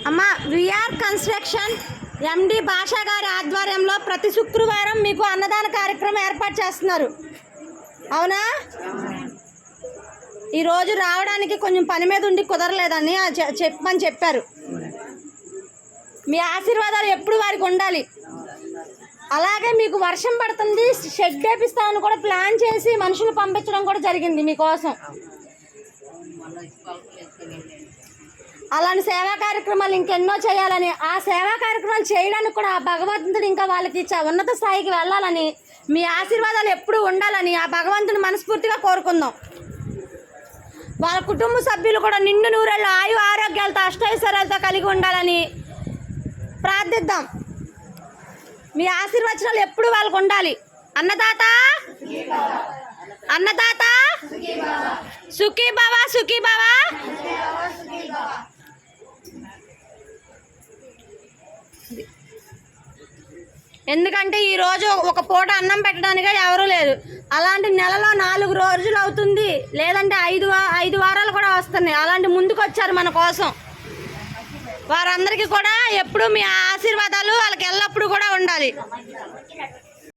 అమ్మ VR construction ఎండి భాషా గారి ఆధ్వర్యంలో ప్రతి శుక్రవారం మీకు అన్నదాన కార్యక్రమం ఏర్పాటు చేస్తున్నారు. అవునా? ఈరోజు రావడానికి కొంచెం పని మీద ఉండి కుదరలేదని చెప్పమని చెప్పారు. మీ ఆశీర్వాదాలు ఎప్పుడు వారికి ఉండాలి. అలాగే మీకు వర్షం పడుతుంది, షెడ్ వేపిస్తామని కూడా ప్లాన్ చేసి మనుషులు పంపించడం కూడా జరిగింది మీకోసం. అలాంటి సేవా కార్యక్రమాలు ఇంకెన్నో చేయాలని, ఆ సేవా కార్యక్రమాలు చేయడానికి కూడా ఆ భగవంతుడు ఇంకా వాళ్ళకి ఉన్నత స్థాయికి వెళ్ళాలని, మీ ఆశీర్వాదాలు ఎప్పుడూ ఉండాలని ఆ భగవంతుని మనస్ఫూర్తిగా కోరుకుందాం. వాళ్ళ కుటుంబ సభ్యులు కూడా నిండు నూరేళ్ళు ఆయు ఆరోగ్యాలతో అష్టైశ్వర్యాలతో కలిగి ఉండాలని ప్రార్థిద్దాం. మీ ఆశీర్వచనాలు ఎప్పుడు వాళ్ళకు ఉండాలి. అన్నదాత అన్నదాత సుఖీ బావా సుఖీ బావా. ఎందుకంటే ఈరోజు ఒక పూట అన్నం పెట్టడానికి ఎవరూ లేదు. అలాంటి నెలలో 4 రోజులు అవుతుంది, లేదంటే 5 వారాలు కూడా వస్తున్నాయి. అలాంటి ముందుకు వచ్చారు మన కోసం. వారందరికీ కూడా ఎప్పుడు మీ ఆశీర్వాదాలు వాళ్ళకి ఎల్లప్పుడూ కూడా ఉండాలి.